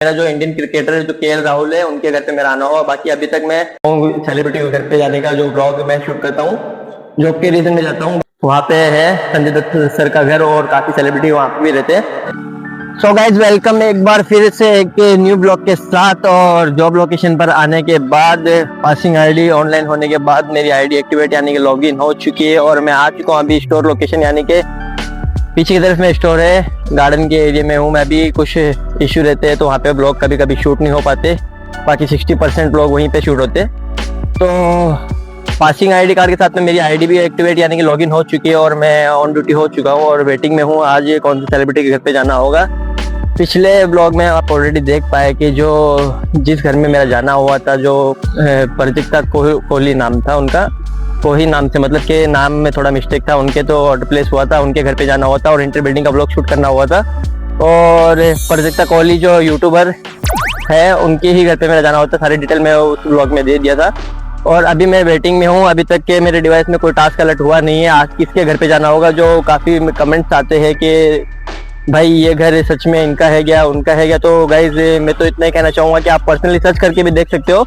मेरा जो Indian cricketer है जो केएल राहुल है उनके घर पे मेरा आना हुआ। बाकी अभी तक मैं सेलिब्रिटी के घर पे जाने का जो ब्लॉग मैं शूट करता हूँ, जॉब के रीजन में जाता हूँ, वहाँ पे है संजय दत्त सर का घर और काफी सेलिब्रिटी वहाँ पे भी रहते हैं। सो गाइज वेलकम एक बार फिर से एक न्यू ब्लॉग के साथ। और जॉब लोकेशन पर आने के बाद पासिंग आईडी ऑनलाइन होने के बाद मेरी आईडी एक्टिवेट यानी कि लॉगिन हो चुकी है और मैं आ चुका हूँ अभी स्टोर लोकेशन यानी कि पीछे की तरफ में स्टोर है, गार्डन के एरिया में हूँ मैं अभी। कुछ इश्यू रहते हैं तो वहाँ पे ब्लॉग कभी कभी शूट नहीं हो पाते, बाकी 60% ब्लॉग वहीं पे शूट होते। तो पासिंग आईडी कार्ड के साथ में मेरी आईडी भी एक्टिवेट यानी कि लॉगिन हो चुकी है और मैं ऑन ड्यूटी हो चुका हूँ और वेटिंग में हूँ आज कौन सी सेलिब्रिटी के घर पे जाना होगा। पिछले ब्लॉग में आप ऑलरेडी देख पाए कि जो जिस घर में मेरा जाना हुआ था, जो प्रतीक्षा कोहली नाम था उनका, कोही नाम से मतलब के नाम में थोड़ा मिस्टेक था, उनके तो ऑर्डर प्लेस हुआ था, उनके घर पे जाना हुआ था और इंटर बिल्डिंग का ब्लॉग शूट करना हुआ था। और प्रतीक्षा कोहली जो यूट्यूबर है उनके ही घर पे मेरा जाना होता, सारी डिटेल मैं उस ब्लॉग में दे दिया था। और अभी मैं वेटिंग में हूँ, अभी तक के मेरे डिवाइस में कोई टास्क अलर्ट हुआ नहीं है आज किसके घर पे जाना होगा। जो काफ़ी कमेंट्स आते हैं कि भाई ये घर सच में इनका है क्या, उनका है क्या। तो गाइज मैं तो इतना ही कहना चाहूँगा कि आप पर्सनली सर्च करके भी देख सकते हो,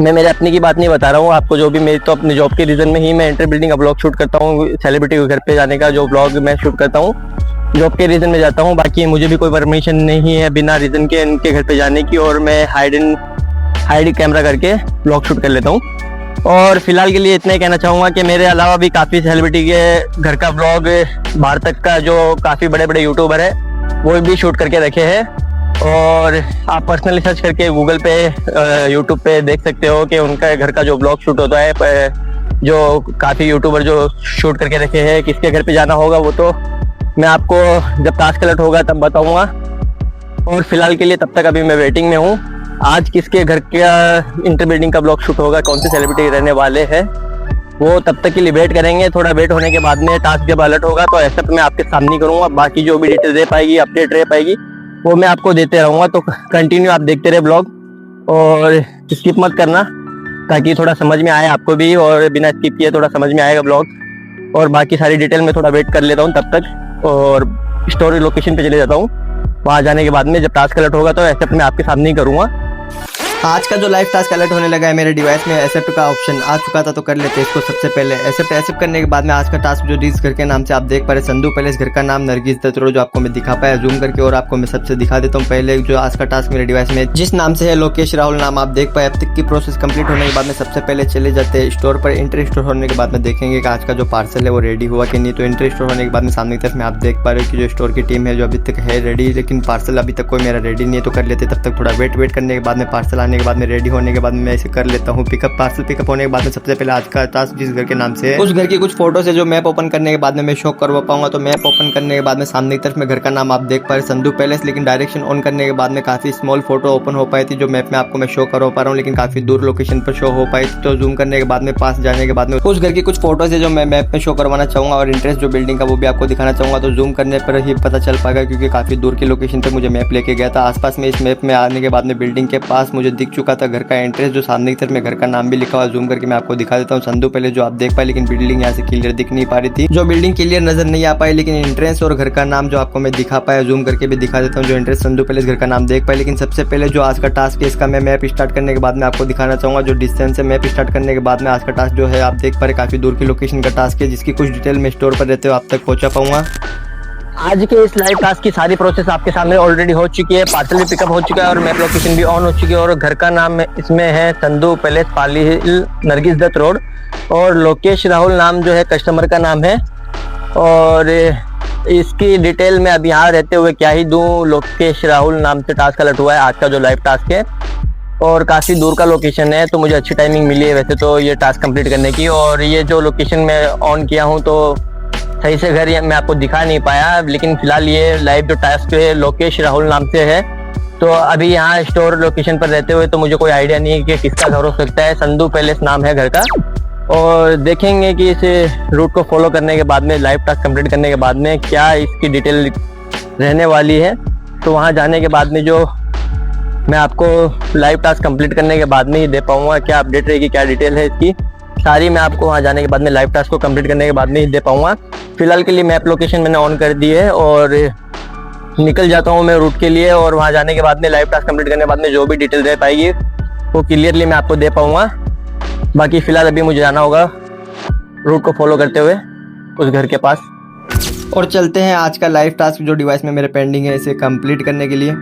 मैं मेरे अपने की बात नहीं बता रहा हूँ आपको। जो भी मेरी तो अपने जॉब के रीजन में ही मैं इंटर बिल्डिंग का ब्लॉग शूट करता हूँ, सेलिब्रिटी के घर पे जाने का जो ब्लॉग मैं शूट करता हूँ जॉब के रीजन में जाता हूँ। बाकी मुझे भी कोई परमिशन नहीं है बिना रीजन के इनके घर पे जाने की, और मैं हाइड कैमरा करके ब्लॉग शूट कर लेता हूँ। और फिलहाल के लिए इतना ही कहना चाहूँगा कि मेरे अलावा भी काफ़ी सेलिब्रिटी के घर का ब्लॉग बाहर तक का जो काफ़ी बड़े बड़े यूट्यूबर है वो भी शूट करके रखे हैं। और आप पर्सनली सर्च करके गूगल पे यूट्यूब पे देख सकते हो कि उनका घर का जो ब्लॉग शूट होता है, जो काफ़ी यूट्यूबर जो शूट करके रखे हैं। किसके घर पे जाना होगा वो तो मैं आपको जब टास्क अलर्ट होगा तब बताऊंगा। और फिलहाल के लिए तब तक अभी मैं वेटिंग में हूँ, आज किसके घर का इंटर बिल्डिंग का ब्लॉग शूट होगा, कौन से सेलिब्रिटी रहने वाले हैं वो तब तक के लिए वेट करेंगे। थोड़ा वेट होने के बाद में टास्क जब अलर्ट होगा तो ऐसा मैं आपके सामने करूँगा। बाकी जो भी डिटेल दे पाएगी, अपडेट रह पाएगी, वो मैं आपको देते रहूँगा। तो कंटिन्यू आप देखते रहे ब्लॉग और स्किप मत करना ताकि थोड़ा समझ में आए आपको भी, और बिना स्किप किए थोड़ा समझ में आएगा ब्लॉग। और बाकी सारी डिटेल में थोड़ा वेट कर लेता हूँ तब तक, और स्टोरी लोकेशन पे चले जाता हूँ। वहाँ जाने के बाद में जब टास्क अलर्ट होगा तो एक्सेप्ट मैं आपके सामने ही करूँगा। आज का जो लाइव टास्क अलर्ट होने लगा है मेरे डिवाइस में एक्सेप्ट का ऑप्शन आ चुका था, तो कर लेते हैं इसको। सबसे पहले एक्सेप्ट करने के बाद में आज का टास्क जो जिस घर के नाम से आप देख पा रहे संधू पैलेस, घर का नाम नरगिस दत्त रोड, जो आपको मैं दिखा पाया जूम करके, और आपको मैं सबसे दिखा देता हूँ। पहले जो आज का टास्क मेरे डिवाइस में जिस नाम से है लोकेश राहुल नाम आप देख पाए। अब तक की प्रोसेस कंप्लीट होने के बाद में सबसे पहले चले जाते हैं स्टोर पर। इंटर स्टोर होने के बाद में देखेंगे कि आज का जो पार्सल है वो रेडी हुआ कि नहीं। तो इंटर स्टोर होने के बाद में सामने की तरफ में आप देख पा रहे हो कि जो स्टोर की टीम है जो अभी तक है रेडी, लेकिन पार्सल अभी तक कोई मेरा रेडी नहीं है। तो कर लेते तब तक थोड़ा वेट करने के बाद में पार्सल आने के बाद में रेडी होने के बाद मैं इसे कर लेता हूँ पिकअप। पार्सल पिकअप होने के बाद में सबसे पहले आज का टास्क जिस घर के नाम से है उस घर की कुछ फोटो से जो मैप ओपन करने के बाद में मैं शो करवा पाऊंगा। तो मैप ओपन करने के बाद में सामने की तरफ में घर का नाम आप देख पा रहे संधू पैलेस, लेकिन डायरेक्शन ऑन करने के बाद में काफी स्मॉल फोटो ओपन हो पाई थी जो मैप में आपको मैं शो करवा पा रहा हूँ, लेकिन काफी दूर लोकेशन पर शो हो पाई थी। तो जूम करने के बाद में पास जाने के बाद में उस घर की कुछ फोटो से जो मैं मैप में शो करवाना चाहूंगा और इंटरेस्ट जो बिल्डिंग का वो भी आपको दिखाना चाहूंगा। तो जूम करने पर ही पता चल पाएगा क्योंकि काफी दूर की लोकेशन पर मुझे मैप लेके गया था। आसपास में इस मैप में आने के बाद में बिल्डिंग के पास मुझे दिख चुका था घर का एंट्रेंस, जो सामने की तरफ में घर का नाम भी लिखा हुआ। जूम करके मैं आपको दिखा देता हूँ संधू पहले जो आप देख पाए, लेकिन बिल्डिंग यहाँ से क्लियर दिख नहीं पा रही थी। जो बिल्डिंग क्लियर नजर नहीं आ पाई, लेकिन एंट्रेंस और घर का नाम जो आपको मैं दिखा पाया, जूम करके भी दिखा देता हूँ। जो एंट्रेंस संधू पैलेस घर का नाम देख पाए, लेकिन सबसे पहले जो आज का टास्क है इसका मैं मैप स्टार्ट करने के बाद में आपको दिखाना चाहूंगा। जो डिस्टेंस है मैप स्टार्ट करने के बाद में आज का टास्क जो है आप देख पा रहे काफी दूर की लोकेशन का टास्क है, जिसकी कुछ डिटेल में स्टोर पर रहते हुए आप तक पहुंचा पाऊंगा। आज के इस लाइव टास्क की सारी प्रोसेस आपके सामने ऑलरेडी हो चुकी है, पार्सल भी पिकअप हो चुका है और मैप लोकेशन भी ऑन हो चुकी है। और घर का नाम इसमें है संधू पैलेस, पाली हिल, नरगिस दत्त रोड, और लोकेश राहुल नाम जो है कस्टमर का नाम है। और इसकी डिटेल में अभी यहाँ रहते हुए क्या ही दूँ, लोकेश राहुल नाम से टास्क अलर्ट हुआ है आज का जो लाइव टास्क है, और काफ़ी दूर का लोकेशन है। तो मुझे अच्छी टाइमिंग मिली है वैसे तो ये टास्क कंप्लीट करने की। और ये जो लोकेशन मैं ऑन किया हूँ तो सही से घर मैं आपको दिखा नहीं पाया, लेकिन फिलहाल ये लाइव जो टास्क है लोकेश राहुल नाम से है। तो अभी यहाँ स्टोर लोकेशन पर रहते हुए तो मुझे कोई आइडिया नहीं है कि किसका घर हो सकता है। संधू पैलेस नाम है घर का, और देखेंगे कि इस रूट को फॉलो करने के बाद में लाइव टास्क कंप्लीट करने के बाद में क्या इसकी डिटेल रहने वाली है। तो वहाँ जाने के बाद में जो मैं आपको लाइव टास्क कंप्लीट करने के बाद में ही दे पाऊँगा, क्या अपडेट रहेगी, क्या डिटेल है इसकी, सारी मैं आपको वहाँ जाने के बाद में लाइव टास्क को कंप्लीट करने के बाद में ही दे पाऊँगा। फिलहाल के लिए मैप लोकेशन मैंने ऑन कर दी है और निकल जाता हूँ मैं रूट के लिए, और वहाँ जाने के बाद में लाइव टास्क कंप्लीट करने के बाद में जो भी डिटेल रह पाएगी वो क्लियरली मैं आपको दे पाऊँगा। बाकी फिलहाल अभी मुझे जाना होगा रूट को फॉलो करते हुए उस घर के पास। और चलते हैं आज का लाइव टास्क जो डिवाइस में मेरे पेंडिंग है इसे कंप्लीट करने के लिए।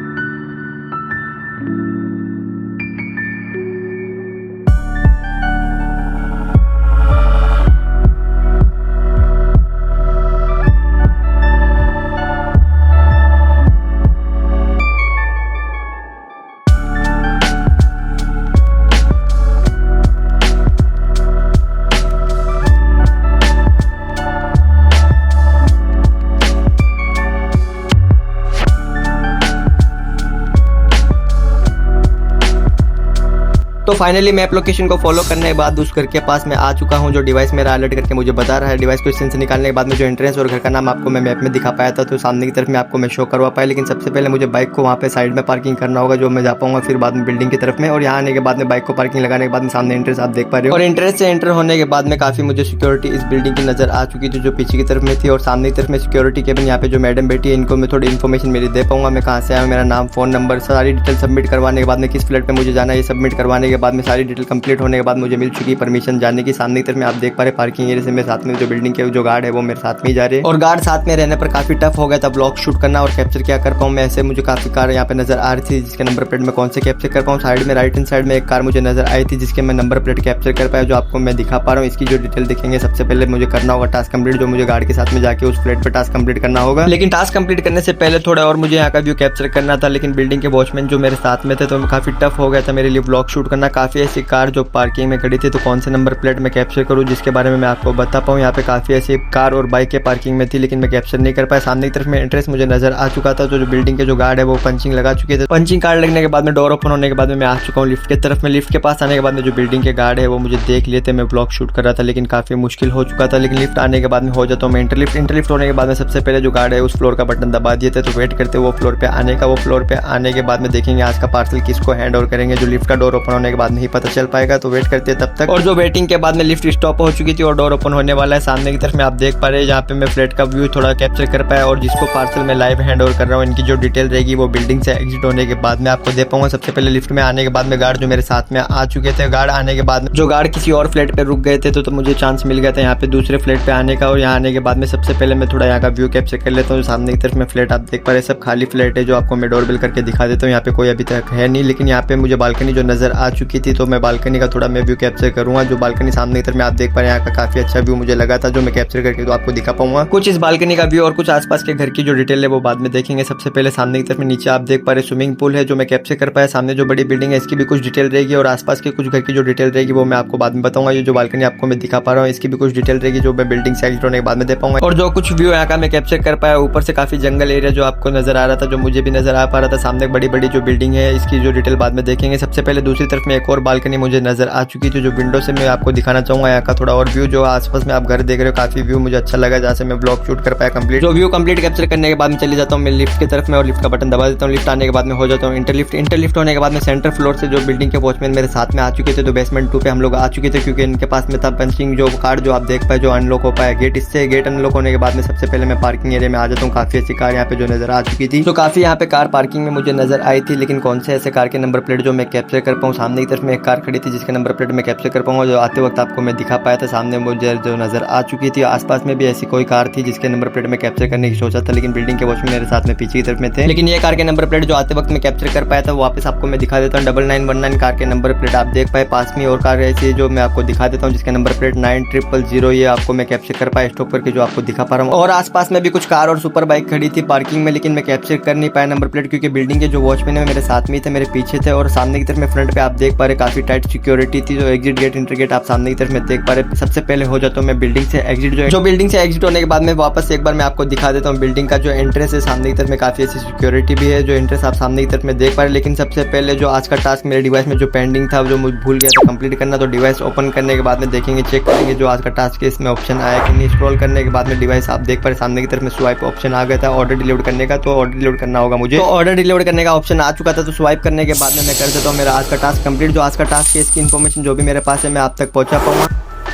तो फाइनली मैप लोकेशन को फॉलो करने के बाद उस घर के पास मैं आ चुका हूं जो डिवाइस मेरा अलर्ट करके मुझे बता रहा है। डिवाइस को स्क्रीन से निकालने के बाद में जो एंट्रेंस और घर का नाम आपको मैं मैप में दिखा पाया था, तो सामने की तरफ में आपको मैं शो करवा पाया। लेकिन सबसे पहले मुझे बाइक को वहाँ पे साइड में पार्किंग करना होगा, जो मैं जा पाऊंगा फिर बाद में बिल्डिंग की तरफ में। और यहाँ आने के बाद में बाइक को पार्किंग लगाने के बाद में सामने एंट्रेंस आप देख पा रहे हो। और एंट्रेंस से एंटर होने के बाद में काफी मुझे सिक्योरिटी इस बिल्डिंग की नजर आ चुकी थी जो पीछे की तरफ में थी। और सामने की तरफ में सिक्योरिटी केबिन, यहाँ पे जो मैडम बैठी है इनको मैं थोड़ी इन्फॉर्मेशन मेरी दे पाऊंगा, मैं कहाँ से आया, मेरा नाम, फोन नंबर, सारी डिटेल सबमिट करवाने के बाद में किस फ्लैट पे मुझे जाना है, ये सबमिट करवाने के बाद में सारी डिटेल कंप्लीट होने के बाद मुझे मिल चुकी परमिशन जाने की। सामने की तरफ में आप देख पा रहे पार्किंग एरिया से मेरे साथ में जो बिल्डिंग के जो गार्ड है वो मेरे साथ में ही जा रहे हैं। और गार्ड साथ में रहने पर काफी टफ हो गया था ब्लॉग शूट करना और कैप्चर क्या कर पाऊँ मैं। ऐसे मुझे काफी कार यहाँ पे नजर आ रही थी जिसके नंबर प्लेट में कौन से कैप्चर कर पाऊँ। साइड में राइट हैंड साइड में एक कार मुझे नजर आई थी जिसके मैं नंबर प्लेट कैप्चर कर पाया, जो आपको मैं दिखा पा रहा हूँ। इसकी जो डिटेल दिखेंगे सबसे पहले मुझे करना होगा टास्क कंप्लीट, जो मुझे गार्ड के साथ में जाके उस फ्लैट पे टास्क कंप्लीट करना होगा। लेकिन टास्क कंप्लीट करने से पहले थोड़ा और मुझे यहाँ का व्यू कैप्चर करना था, लेकिन बिल्डिंग के वॉचमैन जो मेरे साथ में थे तो काफी टफ हो गया था मेरे लिए ब्लॉग शूट करना। काफी ऐसी कार जो पार्किंग में खड़ी थी, तो कौन से नंबर प्लेट में कैप्चर करूँ जिसके बारे में मैं आपको बता पाऊँ। यहाँ पे काफी ऐसी कार और बाइक के पार्किंग में थी लेकिन मैं कैप्चर नहीं कर पाया। सामने की तरफ में एंट्रेंस मुझे नजर आ चुका था, तो जो बिल्डिंग के जो गार्ड है वो पंचिंग लगा चुके थे। पंचिंग कार्ड लगने के बाद में डोर ओपन होने के बाद में मैं आ चुका हूँ लिफ्ट की तरफ में। लिफ्ट के पास आने के बाद में जो बिल्डिंग के गार्ड है वो मुझे देख लिए थे, मैं ब्लॉग शूट कर रहा था लेकिन काफी मुश्किल हो चुका था। लेकिन लिफ्ट आने के बाद में हो जाता हूँ मैं इंटरलिफ्ट होने के बाद में सबसे पहले जो गार्ड है उस फ्लोर का बटन दबा दिए थे, तो वेट करते वो फ्लोर पे आने का। वो फ्लोर पे आने के बाद में देखेंगे आज का पार्सल किसको हैंड ओवर करेंगे, जो लिफ्ट का डोर ओपन होने के बाद नहीं पता चल पाएगा, तो वेट करते तब तक। और जो वेटिंग के बाद में लिफ्ट स्टॉप हो चुकी थी और डोर ओपन होने वाला है। सामने की तरफ में आप देख पा रहे हैं, यहाँ पे मैं फ्लैट का व्यू थोड़ा कैप्चर कर पाया और जिसको पार्सल में लाइव हैंड ओवर कर रहा हूँ इनकी जो डिटेल रहेगी वो बिल्डिंग से एग्जिट होने के बाद में आपको दे पाऊंगा। सबसे पहले लिफ्ट में आने के बाद में गार्ड जो मेरे साथ में आ चुके थे, गार्ड आने के बाद में जो गार्ड किसी और फ्लैट पे रुक गए थे तो मुझे चांस मिल गया था यहाँ पे दूसरे फ्लैट पे आने का। और यहाँ आने के बाद में सबसे पहले मैं थोड़ा यहाँ का व्यू कैप्चर कर लेता हूँ। सामने की तरफ में फ्लैट आप देख पा रहे सब खाली फ्लैट है, जो आपको मैं डोरबेल करके दिखा देता हूँ। यहाँ पे कोई अभी तक है नहीं, लेकिन यहाँ पे मुझे बालकनी जो नजर आ चुकी थी तो मैं बालकनी का थोड़ा मैं व्यू कैप्चर करूंगा। जो बालकनी सामने की तरफ में आप देख पा रहे हैं यहाँ का काफी अच्छा व्यू मुझे लगा था, जो मैं कैप्चर करके तो आपको दिखा पाऊंगा। कुछ इस बालकनी का व्यू और कुछ आसपास के घर की जो डिटेल है वो बाद में देखेंगे। सबसे पहले सामने की तरफ में नीचे आप देख पा रहे स्विमिंग पूल है जो मैं कैप्चर कर पाया। सामने जो बड़ी बिल्डिंग है इसकी भी कुछ डिटेल रहेगी और आसपास के कुछ घर की जो डिटेल रहेगी वो मैं आपको बाद में बताऊंगा। ये जो बालकनी आपको मैं दिखा पा रहा हूँ इसकी भी कुछ डिटेल रहेगी जो मैं बिल्डिंग से एग्जिट होने के बाद में दे पाऊंगा। और जो कुछ व्यू यहाँ का मैं कैप्चर कर पाया, ऊपर से काफी जंगल एरिया जो आपको नजर आ रहा था, जो मुझे भी नजर आ पा रहा था। सामने बड़ी बड़ी जो बिल्डिंग है इसकी जो डिटेल बाद में देखेंगे। सबसे पहले दूसरी तरफ में एक और बालकनी मुझे नजर आ चुकी थी, जो विंडो से मैं आपको दिखाना चाहूंगा यहाँ का थोड़ा और व्यू। जो आसपास में आप घर देख रहे हो काफी व्यू मुझे अच्छा लगा, जहाँ से मैं ब्लॉग शूट कर पाया कंप्लीट। जो व्यू कंप्लीट कैप्चर करने के बाद में चले जाता हूँ मैं लिफ्ट की तरफ में और लिफ्ट का बटन दबा देता हूँ। लिफ्ट आने के बाद में हो जाता हूँ इंटरलिफ्ट होने के बाद में सेंटर फ्लोर से जो बिल्डिंग के वॉचमैन मेरे साथ में आ चुके थे, तो बेसमेंट 2 पे हम लोग आ चुके थे क्योंकि इनके पास में था पंचिंग जो कार्ड जो आप देख पाए जो अनलॉक हो पाया गेट। इससे गेट अनलॉक होने के बाद में सबसे पहले मैं पार्किंग एरिया में आ जाता हूँ। काफी अच्छी कार यहाँ पे जो नजर आ चुकी थी, तो काफी यहाँ पे कार पार्किंग में मुझे नजर आई थी, लेकिन कौन से ऐसे कार के नंबर प्लेट जो मैं कैप्चर कर पाऊँ। सामने की तरफ में एक कार खड़ी थी जिसके नंबर प्लेट मैं कैप्चर कर पाऊंगा, जो आते वक्त आपको मैं दिखा पाया था। सामने मुझे जो नजर आ चुकी थी, आसपास में भी ऐसी कोई कार थी जिसके नंबर प्लेट में कैप्चर करने की सोचा था, लेकिन बिल्डिंग के वॉचमैन मेरे साथ में पीछे की तरफ में थे। लेकिन ये कार के नंबर प्लेट जो आते वक्त मैं कैप्चर कर पाया था वापस आपको मैं दिखा देता हूँ। 9919 कार के नंबर प्लेट आप देख पाए। पास में और कार ऐसी है जो मैं आपको दिखा देता हूँ जिसके नंबर प्लेट 9000, ये आपको मैं कैप्चर कर पाया स्टॉप करके जो आपको दिखा पा रहा हूँ। और आसपास में भी कुछ कार और सुपर बाइक खड़ी थी पार्किंग में, लेकिन मैं कैप्चर कर नहीं पाया नंबर प्लेट क्योंकि बिल्डिंग के जो वॉचमैन है मेरे साथ में थे, मेरे पीछे थे। और सामने की तरफ में फ्रंट पे आप देख पा रहे काफी टाइट सिक्योरिटी थी, जो एग्जिट गेट इंटर गेट आप सामने की तरफ में देख पा रहे। सबसे पहले हो जाता हूँ मैं बिल्डिंग से एग्जिट, जो बिल्डिंग से एग्जिट होने के बाद में वापस एक बार मैं आपको दिखा देता हूँ बिल्डिंग का जो एंट्रेंस है। सामने की तरफ में काफी ऐसी सिक्योरिटी भी है, जो एंट्रेंस आप सामने की तरफ में देख पा रहे। लेकिन सबसे पहले जो आज का टास्क मेरे डिवाइस में जो पेंडिंग था जो मुझे भूल गया था कंप्लीट करना, तो डिवाइस ओपन करने के बाद में देखेंगे चेक करेंगे जो आज का टास्क है इसमें ऑप्शन आया कि नहीं। स्क्रॉल करने के बाद में डिवाइस आप देख पा रहे सामने की तरफ में स्वाइप ऑप्शन आ गया था ऑर्डर डिलीवर करने का, तो ऑर्डर डिलीवर करना होगा मुझे। तो ऑर्डर डिलीवर करने का ऑप्शन आ चुका था, तो स्वाइप करने के बाद में मैं कर देता हूँ मेरा आज का टास्क कंप्लीट। जो आज का टास्क है इसकी इन्फॉर्मेशन जो भी मेरे पास है मैं आप तक पहुंचा पाऊंगा।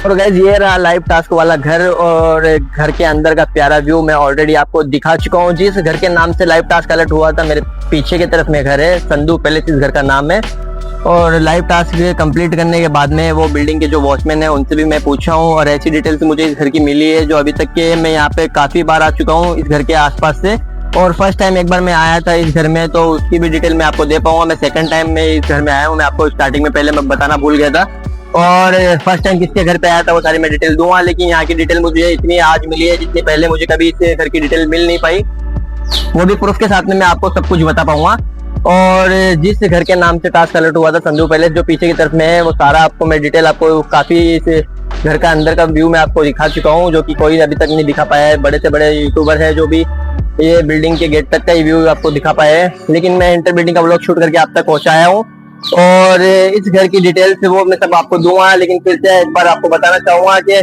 और गाइस ये रहा लाइव टास्क वाला घर, और घर के अंदर का प्यारा व्यू मैं ऑलरेडी आपको दिखा चुका हूँ। जिस घर के नाम से लाइव टास्क अलर्ट हुआ था, मेरे पीछे की तरफ में घर है, संधू पैलेस इस घर का नाम है। और लाइव टास्क कंप्लीट करने के बाद में वो बिल्डिंग के जो वॉचमैन है उनसे भी मैं पूछा हूँ, और ऐसी डिटेल्स मुझे इस घर की मिली है जो अभी तक के मैं यहाँ पे काफी बार आ चुका हूँ इस घर के आसपास से। और फर्स्ट टाइम एक बार मैं आया था इस घर में, तो उसकी भी डिटेल मैं आपको दे पाऊंगा। मैं सेकंड टाइम में इस घर में आया हूँ, मैं आपको स्टार्टिंग में पहले मैं बताना भूल गया था। और फर्स्ट टाइम किसके घर पे आया था वो सारी मैं डिटेल दूंगा, लेकिन यहाँ की डिटेल मुझे इतनी आज मिली है जितनी पहले मुझे कभी इस घर की डिटेल मिल नहीं पाई। वो भी प्रूफ के साथ में मैं आपको सब कुछ बता पाऊंगा। और जिस घर के नाम से टास्क अलर्ट हुआ था संधू पैलेस, जो पीछे की तरफ में है, वो सारा आपको मैं डिटेल आपको काफी इस घर का अंदर का व्यू मैं आपको दिखा चुका हूँ, जो कि कोई अभी तक नहीं दिखा पाया है। बड़े से बड़े यूट्यूबर है जो भी ये बिल्डिंग के गेट तक का ही व्यू आपको दिखा पाए है, लेकिन मैं इंटर बिल्डिंग का व्लॉग शूट करके आप तक पहुंचाया हूँ। और इस घर की डिटेल्स वो मैं सब आपको दूंगा, लेकिन फिर से एक बार आपको बताना चाहूंगा कि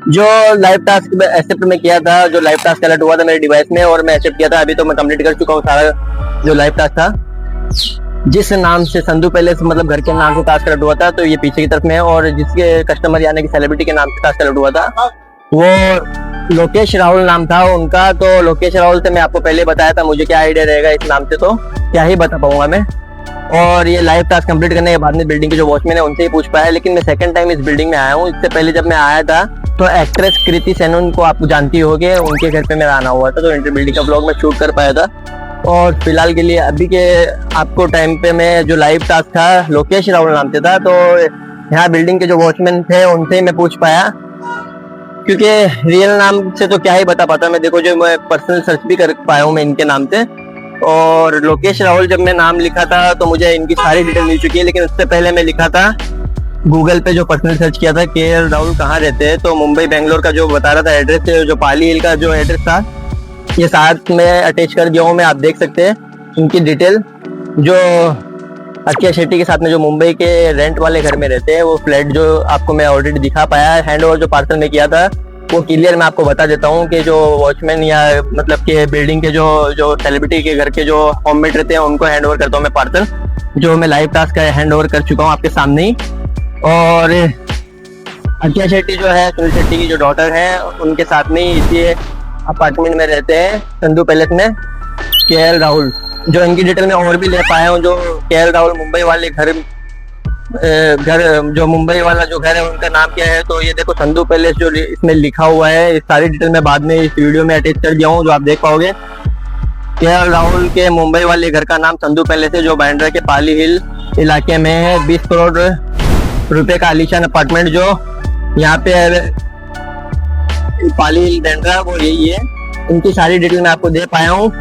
जो लाइव टास्क एक्सेप्ट में किया था, जो लाइव टास्क अलर्ट हुआ था मेरे डिवाइस में और मैं एक्सेप्ट किया था, अभी तो मैं कंप्लीट कर चुका हूँ सारा जो लाइव टास्क था। जिस नाम से संधू पैलेस मतलब घर के नाम से टास्क अलर्ट हुआ था, तो ये पीछे की तरफ में है। और जिसके कस्टमर यानी कि सेलिब्रिटी के नाम से टास्क अलर्ट हुआ था वो लोकेश राहुल नाम था उनका। तो लोकेश राहुल से मैं आपको पहले बताया था मुझे क्या आइडिया रहेगा इस नाम से, तो क्या ही बता पाऊंगा मैं। और ये लाइव टास्क कंप्लीट करने के बाद में बिल्डिंग के जो वॉचमैन है उनसे ही पूछ पाया, लेकिन मैं सेकंड टाइम इस बिल्डिंग में आया हूँ। इससे पहले जब मैं आया था तो एक्ट्रेस कृति सेनन को आप जानती होगे, उनके घर पे मेरा आना हुआ था, तो इंटर बिल्डिंग का ब्लॉग में शूट कर पाया था। और फिलहाल के लिए अभी के आपको टाइम पे मैं जो लाइव टास्क था लोकेश राहुल नाम से था, तो यहाँ बिल्डिंग के जो वॉचमैन थे उनसे ही मैं पूछ पाया, क्योंकि रियल नाम से तो क्या ही बता पाता मैं। देखो जो मैं पर्सनल सर्च भी कर पाया हूँ मैं इनके नाम से। और लोकेश राहुल जब मैं नाम लिखा था तो मुझे इनकी सारी डिटेल मिल चुकी है, लेकिन उससे पहले मैं लिखा था गूगल पे जो पर्सनल सर्च किया था KL राहुल कहाँ रहते हैं, तो मुंबई बेंगलोर का जो बता रहा था एड्रेस, जो पाली हिल का जो एड्रेस था, ये साथ में अटैच कर दिया हूँ मैं, आप देख सकते हैं इनकी डिटेल। जो अतिया शेट्टी के साथ में जो मुंबई के रेंट वाले घर में रहते हैं, वो फ्लैट जो आपको मैं ऑलरेडी दिखा पाया है। हैंड ओवर जो पार्सल में किया था वो क्लियर मैं आपको बता देता हूँ कि जो वॉचमैन या मतलब कि बिल्डिंग के जो सेलिब्रिटी के घर के जो होममेट रहते हैं उनको हैंड ओवर करता हूँ मैं पार्सल, जो मैं लाइव टास्क का हैंड ओवर कर चुका हूँ आपके सामने ही। और अतिया शेट्टी जो है सुनील शेट्टी की जो डॉटर है, उनके साथ में ही इसी अपार्टमेंट में रहते हैं संधू पैलेस में KL राहुल। जो इनकी डिटेल में और भी ले पाया हूँ, जो KL राहुल मुंबई वाले घर जो मुंबई वाला जो घर है उनका नाम क्या है, तो ये देखो संधू पैलेस जो इसमें लिखा हुआ है, इस सारी डिटेल में बाद में इस वीडियो में अटैच कर दिया हूँ, जो आप देख पाओगे। KL राहुल के मुंबई वाले घर का नाम संधू पैलेस है, जो बांद्रा के पाली हिल इलाके में है। 20 करोड़ रुपए का आलीशान अपार्टमेंट जो यहाँ पे पाली हिल बांद्रा, वो यही है। इनकी सारी डिटेल मैं आपको दे पाया हूँ।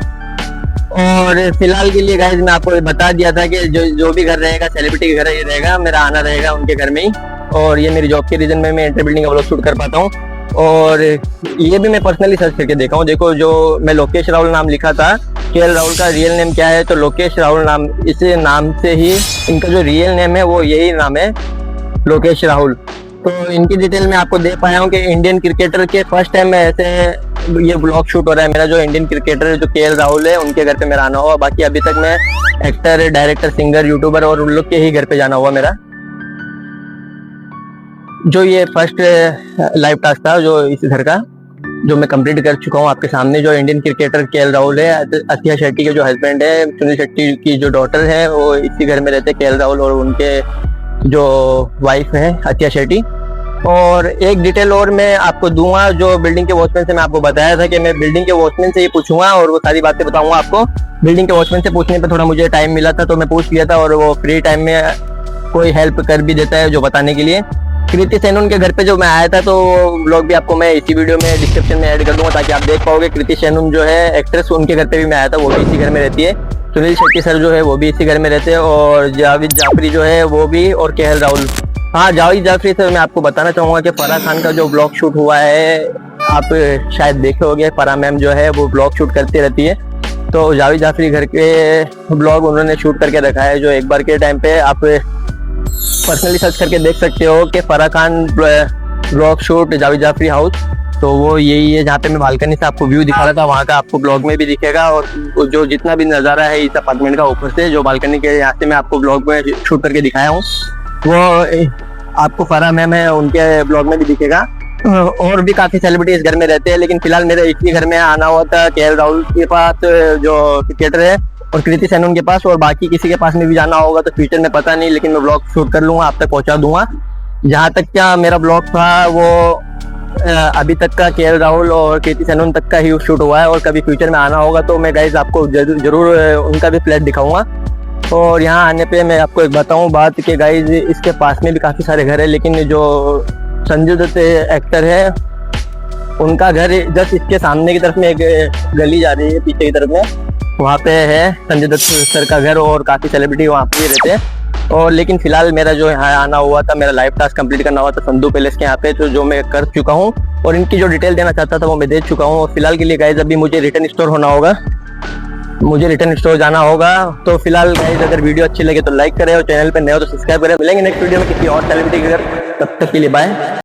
और फिलहाल के लिए गाइस मैं आपको बता दिया था कि जो भी घर रहेगा सेलिब्रिटी का घर ये रहेगा, मेरा आना रहेगा उनके घर में ही। और ये मेरी जॉब के रीजन में मैं इंटर बिल्डिंग का व्लॉग शूट कर पाता हूँ। और ये भी मैं पर्सनली सर्च करके देखा हूँ। देखो जो मैं लोकेश राहुल नाम लिखा था, KL राहुल का रियल नेम क्या है, तो लोकेश राहुल नाम, इस नाम से ही इनका जो रियल नेम है वो यही नाम है, लोकेश राहुल। तो इनकी डिटेल मैं आपको दे पाया हूँ कि इंडियन क्रिकेटर के फर्स्ट टाइम में ऐसे ये ब्लॉग शूट हो रहा है मेरा। जो इंडियन क्रिकेटर जो KL राहुल है उनके घर पे मेरा आना हुआ, बाकी अभी तक मैं एक्टर, डायरेक्टर, सिंगर, यूट्यूबर और उन लोग के ही घर पे जाना हुआ मेरा। जो ये फर्स्ट लाइव टास्क था जो इस घर का, जो मैं कंप्लीट कर चुका हूँ आपके सामने। जो इंडियन क्रिकेटर KL राहुल है, अतिया शेट्टी के जो हस्बैंड है, सुनील शेट्टी की जो डॉटर है, वो इसी घर में रहते हैं KL राहुल, और उनके जो वाइफ है अतिया शेट्टी। और एक डिटेल और मैं आपको दूंगा, जो बिल्डिंग के वॉचमैन से मैं आपको बताया था कि मैं बिल्डिंग के वॉचमैन से ही पूछूंगा और वो सारी बातें बताऊंगा आपको। बिल्डिंग के वॉचमैन से पूछने पे थोड़ा मुझे टाइम मिला था, तो मैं पूछ लिया था, और वो फ्री टाइम में कोई हेल्प कर भी देता है जो बताने के लिए। कृति सेनन के घर पे जो मैं आया था, तो ब्लॉग भी आपको मैं इसी वीडियो में डिस्क्रिप्शन में ऐड कर दूंगा, ताकि आप देख पाओगे। कृति सेनन जो है एक्ट्रेस, उनके घर पे भी मैं आया था, वो भी इसी घर में रहती है। सुनील शेट्टी सर जो है वो भी इसी घर में रहते हैं, और जावेद जाफरी जो है वो भी, और KL राहुल। हाँ, जावेद जाफरी सर मैं आपको बताना चाहूंगा कि फराह खान का जो ब्लॉग शूट हुआ है, आप शायद देखे होंगे, फराह मैम जो है वो ब्लॉग शूट करती रहती है। तो जावेद जाफरी घर के ब्लॉग उन्होंने शूट करके रखा है, जो एक बार के टाइम पे आप पर्सनली सर्च करके देख सकते हो कि Farah Khan blog shoot Javed Jaffrey house. तो वो यही है जहाँ पे मैं बालकनी से आपको व्यू दिखा रहा था, वहाँ का आपको ब्लॉग में भी दिखेगा। और जो जितना भी नज़ारा है इस अपार्टमेंट का ऊपर से, जो बालकनी के यहाँ से मैं आपको ब्लॉग में शूट करके दिखाया हूँ, वो आपको फरहा मैम है, उनके ब्लॉग में भी दिखेगा। और भी काफी सेलिब्रिटी इस घर में रहते हैं, लेकिन फिलहाल मेरे एक ही घर में आना हुआ था, केएल राहुल के पास जो क्रिकेटर है, और कृति सेनन के पास, और बाकी किसी के पास में भी जाना होगा तो फ्यूचर में पता नहीं, लेकिन मैं ब्लॉग शूट कर लूंगा, आप तक पहुंचा दूंगा। जहां तक क्या मेरा ब्लॉग था वो अभी तक का केएल राहुल और कृति सेनन तक का ही शूट हुआ है, और कभी फ्यूचर में आना होगा तो मैं गाइज आपको जरूर उनका भी फ्लैट दिखाऊंगा। और यहाँ आने पे मैं आपको एक बताऊं बात कि गाइज इसके पास में भी काफी सारे घर है, लेकिन जो संजय दत्त एक्टर है उनका घर जस्ट इसके सामने की तरफ में एक गली जा रही है पीछे की तरफ में, वहाँ पे है संजय दत्त सर का घर, और काफी सेलिब्रिटी वहाँ पे भी रहते हैं। और लेकिन फिलहाल मेरा जो यहाँ आना हुआ था, मेरा लाइव टास्क कंप्लीट करना हुआ था संधू पैलेस के यहाँ पे, तो जो मैं कर चुका हूँ, और इनकी जो डिटेल देना चाहता था वो मैं दे चुका हूँ। और फिलहाल के लिए गाइज अभी मुझे रिटर्न स्टोर होना होगा, मुझे रिटर्न स्टोर जाना होगा। तो फिलहाल गाइज अगर वीडियो अच्छी लगे तो लाइक करें, और चैनल पे नए हो तो सब्सक्राइब करें। मिलेंगे नेक्स्ट वीडियो में किसी और सेलिब्रिटी के घर, तब तक के लिए बाय।